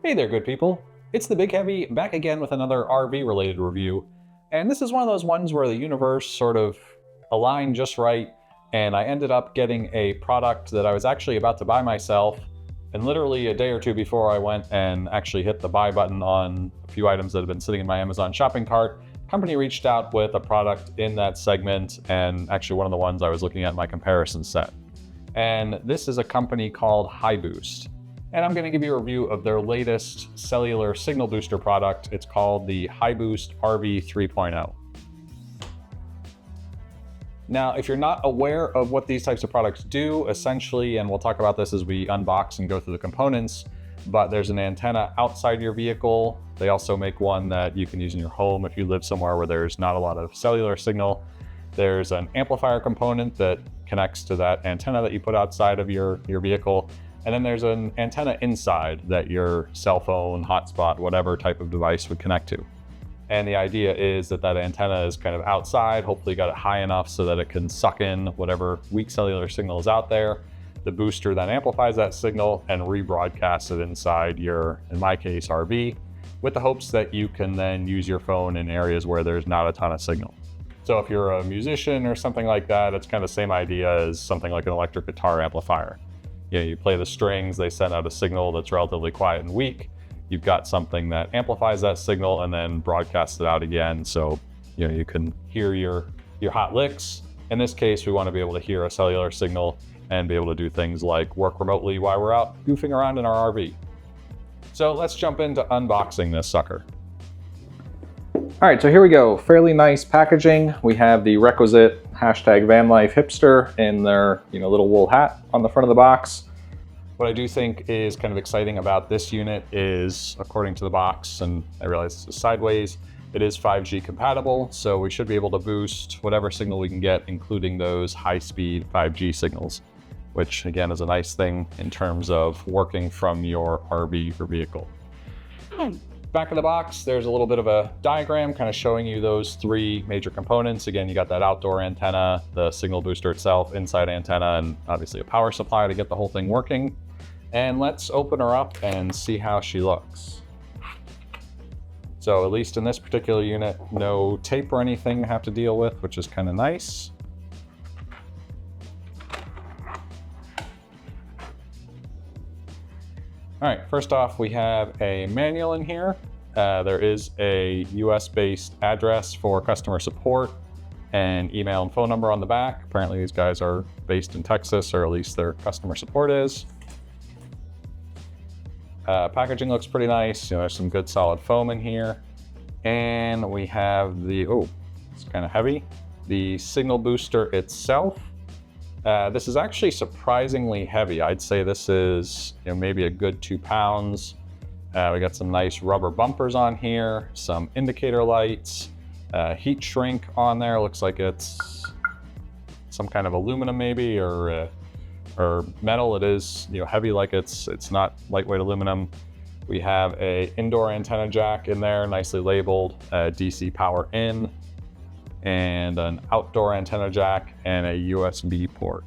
Hey there, good people. It's the Big Heavy back again with another RV related review. And this is one of those ones where the universe sort of aligned just right, and I ended up getting a product that I was actually about to buy myself. And literally a day or two before I went and actually hit the buy button on a few items that have been sitting in my Amazon shopping cart, the company reached out with a product in that segment, and actually one of the ones I was looking at in my comparison set. And this is a company called HiBoost. And I'm going to give you a review of their latest cellular signal booster product. It's called the HiBoost RV 3.0. Now, if you're not aware of what these types of products do, essentially, and we'll talk about this as we unbox and go through the components, but there's an antenna outside your vehicle. They also make one that you can use in your home if you live somewhere where there's not a lot of cellular signal. There's an amplifier component that connects to that antenna that you put outside of your vehicle. And then there's an antenna inside that your cell phone, hotspot, whatever type of device would connect to. And the idea is that that antenna is kind of outside, hopefully got it high enough so that it can suck in whatever weak cellular signal is out there. The booster then amplifies that signal and rebroadcasts it inside your, in my case, RV, with the hopes that you can then use your phone in areas where there's not a ton of signal. So if you're a musician or something like that, it's kind of the same idea as something like an electric guitar amplifier. You know, you play the strings, they send out a signal that's relatively quiet and weak. You've got something that amplifies that signal and then broadcasts it out again. So, you know, you can hear your hot licks. In this case, we want to be able to hear a cellular signal and be able to do things like work remotely while we're out goofing around in our RV. So let's jump into unboxing this sucker. All right, so here we go. Fairly nice packaging. We have the requisite #VanLifeHipster in their little wool hat on the front of the box. What I do think is kind of exciting about this unit is, according to the box, and I realize this is sideways, it is 5G compatible, so we should be able to boost whatever signal we can get, including those high-speed 5G signals, which again is a nice thing in terms of working from your RV or vehicle. Back of the box, there's a little bit of a diagram kind of showing you those three major components. Again, you got that outdoor antenna, the signal booster itself, inside antenna, and obviously a power supply to get the whole thing working. And let's open her up and see how she looks. So at least in this particular unit, no tape or anything to have to deal with, which is kind of nice. All right, first off, we have a manual in here. There is a US-based address for customer support and email and phone number on the back. Apparently these guys are based in Texas, or at least their customer support is. Packaging looks pretty nice. There's some good solid foam in here. And we have the, it's kind of heavy, the signal booster itself. This is actually surprisingly heavy. I'd say this is maybe a good 2 pounds. We got some nice rubber bumpers on here, some indicator lights, heat shrink on there. Looks like it's some kind of aluminum maybe, or metal. It is heavy, like it's not lightweight aluminum. We have a indoor antenna jack in there, nicely labeled, DC power in, and an outdoor antenna jack and a USB port.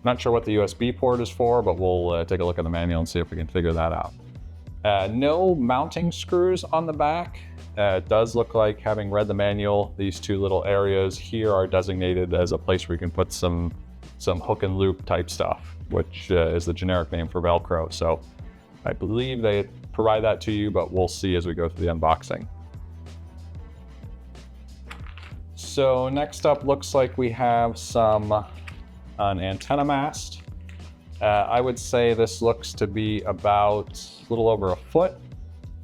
Not sure what the USB port is for, but we'll take a look at the manual and see if we can figure that out. No mounting screws on the back. It does look like, having read the manual, these two little areas here are designated as a place where you can put some hook and loop type stuff, which is the generic name for Velcro. So I believe they provide that to you, but we'll see as we go through the unboxing. So next up, looks like we have an antenna mast. I would say this looks to be about a little over a foot.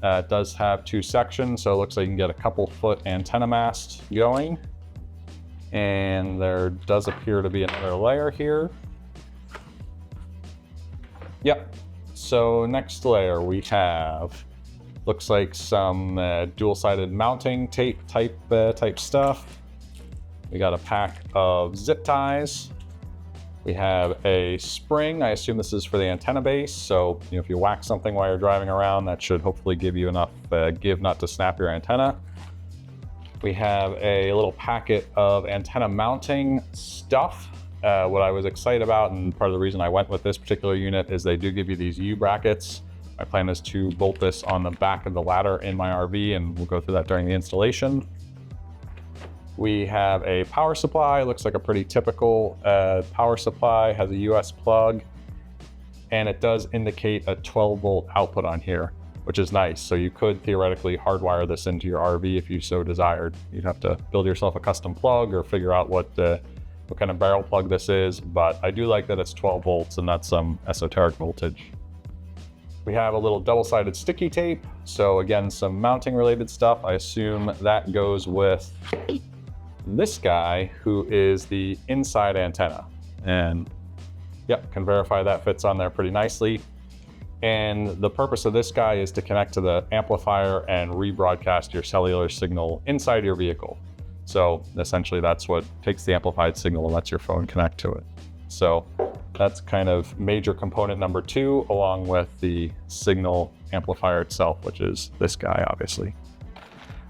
It does have 2 sections, so it looks like you can get a couple foot antenna mast going. And there does appear to be another layer here. Yep, so next layer we have, looks like some dual-sided mounting tape type stuff. We got a pack of zip ties. We have a spring. I assume this is for the antenna base. So if you whack something while you're driving around, that should hopefully give you enough give not to snap your antenna. We have a little packet of antenna mounting stuff. What I was excited about, and part of the reason I went with this particular unit, is they do give you these U brackets My plan is to bolt this on the back of the ladder in my RV, and we'll go through that during the installation. We have a power supply. Looks like a pretty typical power supply. Has a US plug, and it does indicate a 12-volt output on here, which is nice. So you could theoretically hardwire this into your RV if you so desired. You'd have to build yourself a custom plug or figure out what kind of barrel plug this is, but I do like that it's 12 volts and that's some esoteric voltage. We have a little double-sided sticky tape. So again, some mounting related stuff. I assume that goes with this guy, who is the inside antenna. And yep, can verify that fits on there pretty nicely. And the purpose of this guy is to connect to the amplifier and rebroadcast your cellular signal inside your vehicle. So essentially that's what takes the amplified signal and lets your phone connect to it. So that's kind of major component number 2, along with the signal amplifier itself, which is this guy, obviously.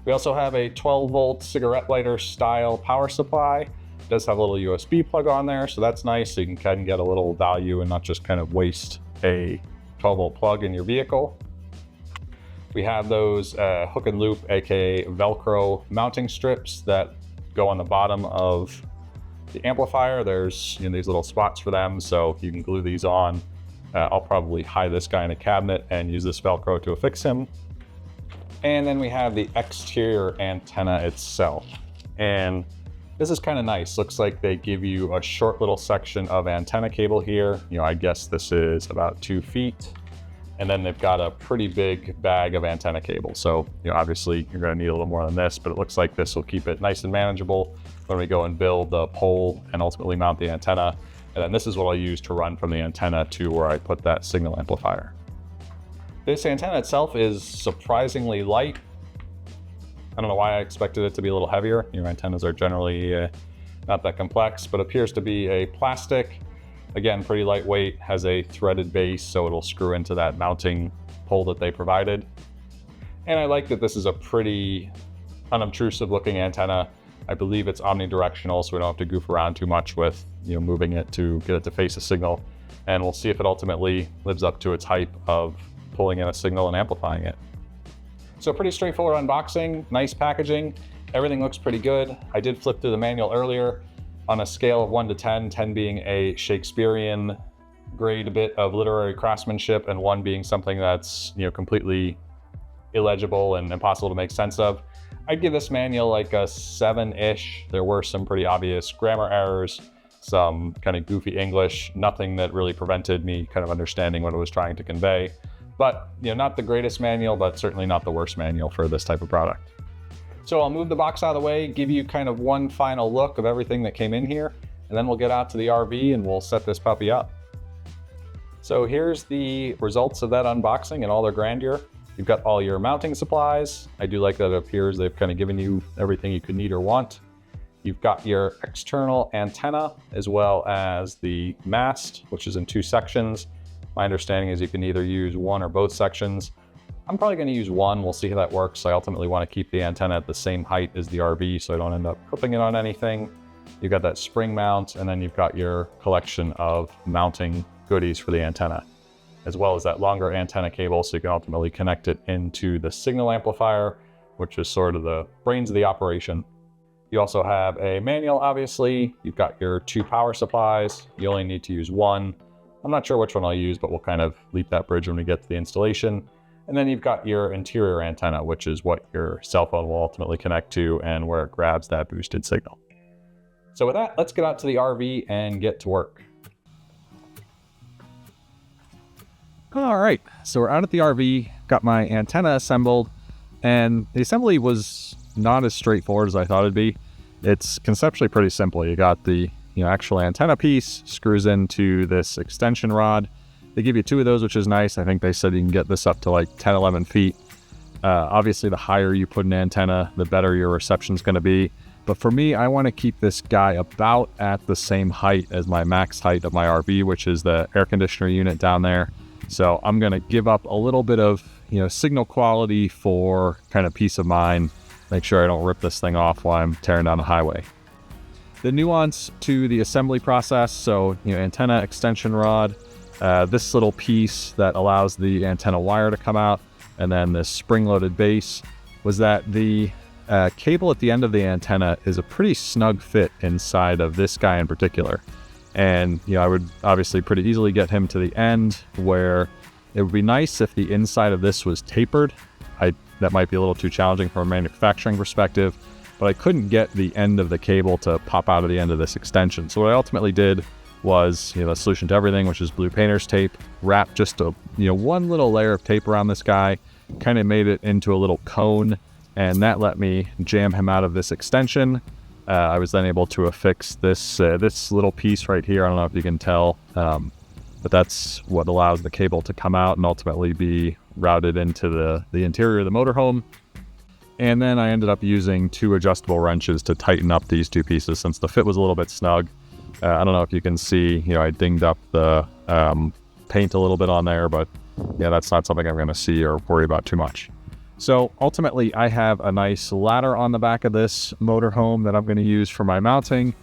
We also have a 12-volt cigarette lighter style power supply. It does have a little USB plug on there, so that's nice. So you can kind of get a little value and not just kind of waste a 12-volt plug in your vehicle. We have those hook and loop, aka Velcro mounting strips that go on the bottom of the amplifier. There's these little spots for them, so you can glue these on. I'll probably hide this guy in a cabinet and use this Velcro to affix him. And then we have the exterior antenna itself. And this is kind of nice. Looks like they give you a short little section of antenna cable here. I guess this is about 2 feet. And then they've got a pretty big bag of antenna cable. So, obviously you're going to need a little more than this, but it looks like this will keep it nice and manageable when we go and build the pole and ultimately mount the antenna. And then this is what I'll use to run from the antenna to where I put that signal amplifier. This antenna itself is surprisingly light. I don't know why I expected it to be a little heavier. Antennas are generally not that complex, but appears to be a plastic. Again, pretty lightweight, has a threaded base, so it'll screw into that mounting pole that they provided. And I like that this is a pretty unobtrusive looking antenna. I believe it's omnidirectional, so we don't have to goof around too much with moving it to get it to face a signal. And we'll see if it ultimately lives up to its hype of pulling in a signal and amplifying it. So pretty straightforward unboxing, nice packaging. Everything looks pretty good. I did flip through the manual earlier. On a scale of 1 to 10, 10 being a Shakespearean grade bit of literary craftsmanship and 1 being something that's completely illegible and impossible to make sense of, I'd give this manual like a 7-ish. There were some pretty obvious grammar errors, some kind of goofy English, nothing that really prevented me kind of understanding what it was trying to convey. But not the greatest manual, but certainly not the worst manual for this type of product. So I'll move the box out of the way, give you kind of one final look of everything that came in here, and then we'll get out to the RV and we'll set this puppy up. So here's the results of that unboxing in all their grandeur. You've got all your mounting supplies. I do like that it appears they've kind of given you everything you could need or want. You've got your external antenna as well as the mast, which is in 2 sections. My understanding is you can either use one or both sections. I'm probably going to use one. We'll see how that works. I ultimately want to keep the antenna at the same height as the RV so I don't end up clipping it on anything. You've got that spring mount, and then you've got your collection of mounting goodies for the antenna, as well as that longer antenna cable so you can ultimately connect it into the signal amplifier, which is sort of the brains of the operation. You also have a manual, obviously. You've got your 2 power supplies. You only need to use one. I'm not sure which one I'll use, but we'll kind of leap that bridge when we get to the installation. And then you've got your interior antenna, which is what your cell phone will ultimately connect to and where it grabs that boosted signal. So with that, let's get out to the RV and get to work. All right, so we're out at the RV, got my antenna assembled, and the assembly was not as straightforward as I thought it'd be. It's conceptually pretty simple. You got the actual antenna piece, screws into this extension rod. They give you 2 of those, which is nice. I think they said you can get this up to like 10, 11 feet. Obviously, the higher you put an antenna, the better your reception's going to be. But for me, I want to keep this guy about at the same height as my max height of my RV, which is the air conditioner unit down there. So I'm going to give up a little bit of signal quality for kind of peace of mind. Make sure I don't rip this thing off while I'm tearing down the highway. The nuance to the assembly process, so antenna extension rod, this little piece that allows the antenna wire to come out, and then this spring-loaded base, was that the cable at the end of the antenna is a pretty snug fit inside of this guy in particular. And, I would obviously pretty easily get him to the end, where it would be nice if the inside of this was tapered. That might be a little too challenging from a manufacturing perspective, but I couldn't get the end of the cable to pop out of the end of this extension. So what I ultimately did was, the solution to everything, which is blue painter's tape, wrap just one little layer of tape around this guy, kind of made it into a little cone, and that let me jam him out of this extension. I was then able to affix this little piece right here. I don't know if you can tell, but that's what allows the cable to come out and ultimately be routed into the interior of the motorhome. And then I ended up using 2 adjustable wrenches to tighten up these 2 pieces since the fit was a little bit snug. I don't know if you can see, I dinged up the paint a little bit on there, but yeah, that's not something I'm going to see or worry about too much. So ultimately, I have a nice ladder on the back of this motorhome that I'm going to use for my mounting.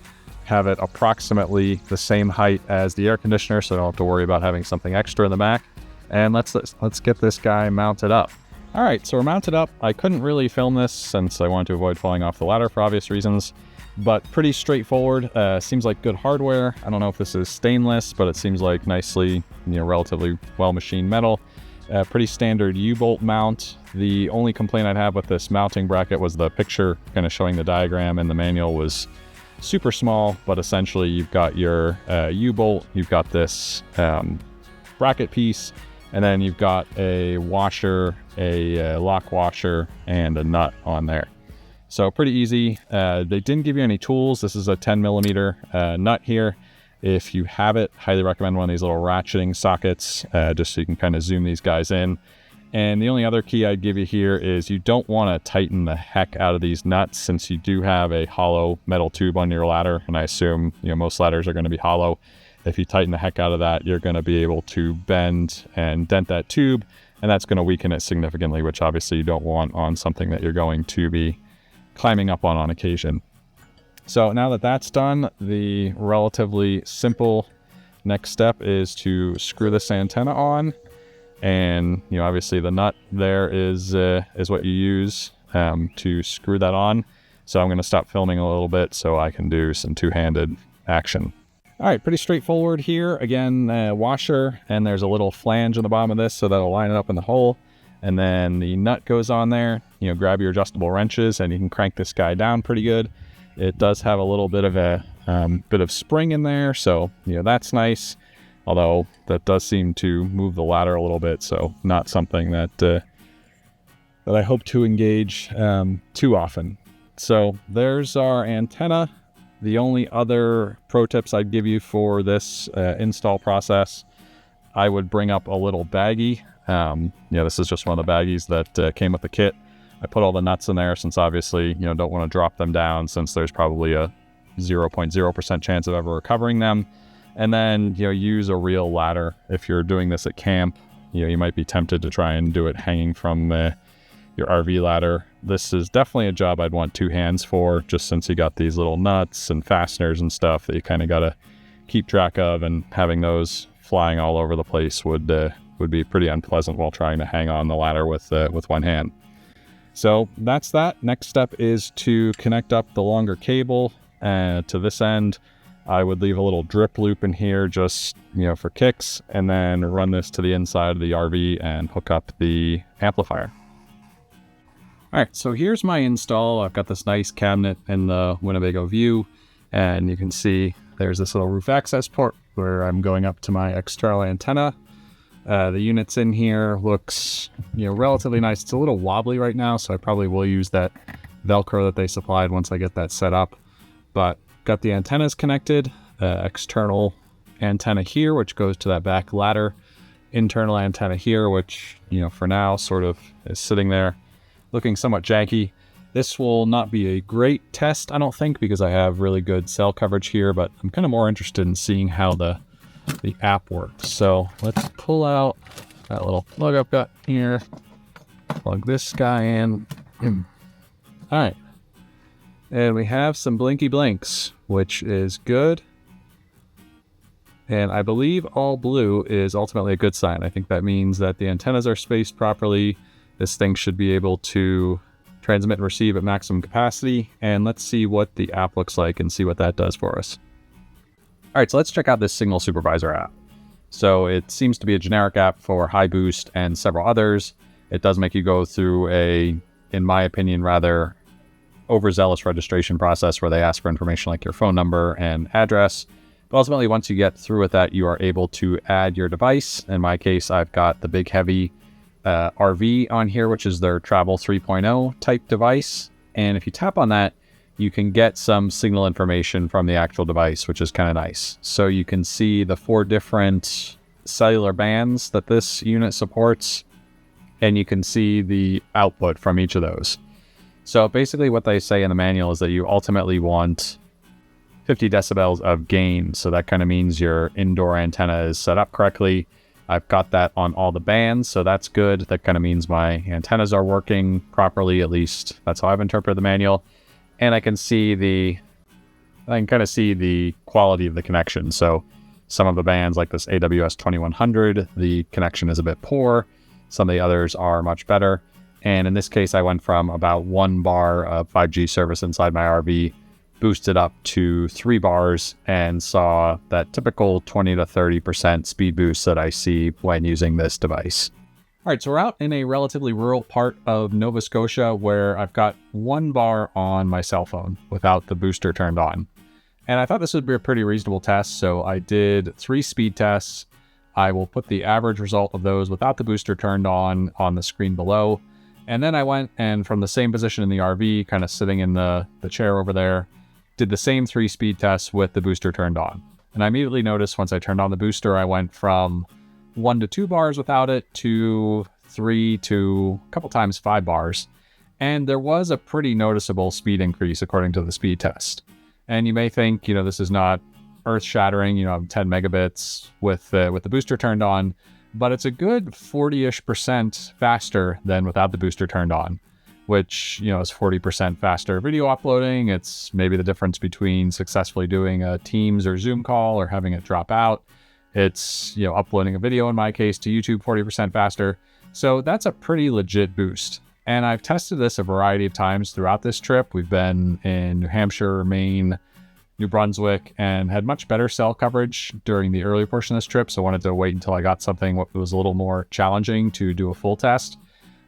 Have it approximately the same height as the air conditioner, so I don't have to worry about having something extra in the back. And let's get this guy mounted up. All right, so we're mounted up. I couldn't really film this since I wanted to avoid falling off the ladder for obvious reasons, but pretty straightforward. Seems like good hardware. I don't know if this is stainless, but it seems like nicely, relatively well-machined metal. Pretty standard U-bolt mount. The only complaint I'd have with this mounting bracket was the picture kind of showing the diagram in the manual was super small, but essentially you've got your U-bolt, you've got this bracket piece, and then you've got a washer, a lock washer, and a nut on there. So pretty easy. They didn't give you any tools. This is a 10 millimeter nut here. If you have it, highly recommend one of these little ratcheting sockets, just so you can kind of zoom these guys in. And the only other key I'd give you here is you don't want to tighten the heck out of these nuts, since you do have a hollow metal tube on your ladder, and I assume most ladders are going to be hollow. If you tighten the heck out of that, you're going to be able to bend and dent that tube, and that's going to weaken it significantly, which obviously you don't want on something that you're going to be climbing up on occasion. So now that that's done, the relatively simple next step is to screw this antenna on. And obviously the nut there is what you use to screw that on. So I'm going to stop filming a little bit so I can do some two-handed action. All right, pretty straightforward here. Again, washer, and there's a little flange on the bottom of this, so that'll line it up in the hole. And then the nut goes on there. Grab your adjustable wrenches, and you can crank this guy down pretty good. It does have a little bit of a bit of spring in there, so that's nice. Although that does seem to move the ladder a little bit, so not something that that I hope to engage too often. So there's our antenna. The only other pro tips I'd give you for this install process, I would bring up a little baggie. This is just one of the baggies that came with the kit. I put all the nuts in there since obviously, don't want to drop them down, since there's probably a 0.0% chance of ever recovering them. And then, use a real ladder. If you're doing this at camp, you might be tempted to try and do it hanging from your RV ladder. This is definitely a job I'd want 2 hands for, just since you got these little nuts and fasteners and stuff that you kind of got to keep track of, and having those flying all over the place would be pretty unpleasant while trying to hang on the ladder with one hand. So that's that. Next step is to connect up the longer cable to this end. I would leave a little drip loop in here just, for kicks, and then run this to the inside of the RV and hook up the amplifier. All right, so here's my install. I've got this nice cabinet in the Winnebago view, and you can see there's this little roof access port where I'm going up to my external antenna. The units in here looks, relatively nice. It's a little wobbly right now, so I probably will use that Velcro that they supplied once I get that set up. But got the antennas connected, external antenna here, which goes to that back ladder, internal antenna here, which, for now sort of is sitting there looking somewhat janky. This will not be a great test, I don't think, because I have really good cell coverage here, but I'm kind of more interested in seeing how the app works. So let's pull out that little plug I've got here, plug this guy in. All right. And we have some blinky blinks, which is good. And I believe all blue is ultimately a good sign. I think that means that the antennas are spaced properly. This thing should be able to transmit and receive at maximum capacity. And let's see what the app looks like and see what that does for us. All right, so let's check out this Signal Supervisor app. So it seems to be a generic app for HiBoost and several others. It does make you go through a, in my opinion, rather overzealous registration process where they ask for information like your phone number and address. But ultimately, once you get through with that, you are able to add your device. In my case, I've got the Big Heavy RV on here, which is their Travel 3.0 type device. And if you tap on that, you can get some signal information from the actual device, which is kind of nice. So you can see the 4 different cellular bands that this unit supports, and you can see the output from each of those. So basically what they say in the manual is that you ultimately want 50 decibels of gain. So that kind of means your indoor antenna is set up correctly. I've got that on all the bands, so that's good. That kind of means my antennas are working properly, at least that's how I've interpreted the manual. And I can kind of see the quality of the connection. So some of the bands like this AWS 2100, the connection is a bit poor. Some of the others are much better. And in this case, I went from about 1 bar of 5G service inside my RV, boosted up to 3 bars, and saw that typical 20 to 30% speed boost that I see when using this device. All right, so we're out in a relatively rural part of Nova Scotia where I've got 1 bar on my cell phone without the booster turned on. And I thought this would be a pretty reasonable test, so I did 3 speed tests. I will put the average result of those without the booster turned on the screen below. And then I went and from the same position in the RV, kind of sitting in the chair over there, did the same 3 speed tests with the booster turned on. And I immediately noticed once I turned on the booster, I went from 1 to 2 bars without it to 3 to a couple times 5 bars. And there was a pretty noticeable speed increase according to the speed test. And you may think, this is not earth-shattering, 10 megabits with the booster turned on, but it's a good 40-ish% faster than without the booster turned on, which, is 40% faster video uploading. It's maybe the difference between successfully doing a Teams or Zoom call or having it drop out. It's, uploading a video in my case to YouTube 40% faster. So that's a pretty legit boost. And I've tested this a variety of times throughout this trip. We've been in New Hampshire, Maine, New Brunswick, and had much better cell coverage during the early portion of this trip. So I wanted to wait until I got something that was a little more challenging to do a full test.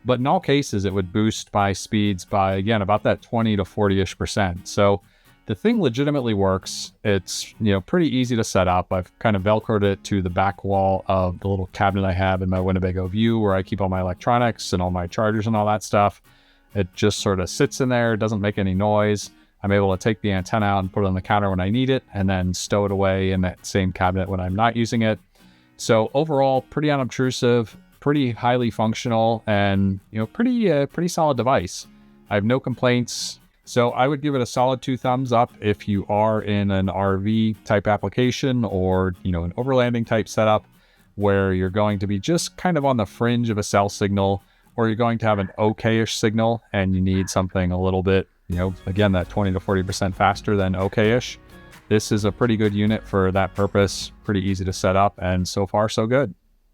But in all cases, it would boost my speeds by, again, about that 20 to 40-ish%. So the thing legitimately works. It's, pretty easy to set up. I've kind of Velcroed it to the back wall of the little cabinet I have in my Winnebago View where I keep all my electronics and all my chargers and all that stuff. It just sort of sits in there, doesn't make any noise. I'm able to take the antenna out and put it on the counter when I need it and then stow it away in that same cabinet when I'm not using it. So overall, pretty unobtrusive, pretty highly functional, and, pretty solid device. I have no complaints. So I would give it a solid 2 thumbs up if you are in an RV type application or, an overlanding type setup where you're going to be just kind of on the fringe of a cell signal, or you're going to have an okay-ish signal and you need something a little bit, again, that 20 to 40% faster than okay-ish. This is a pretty good unit for that purpose, pretty easy to set up, and so far so good.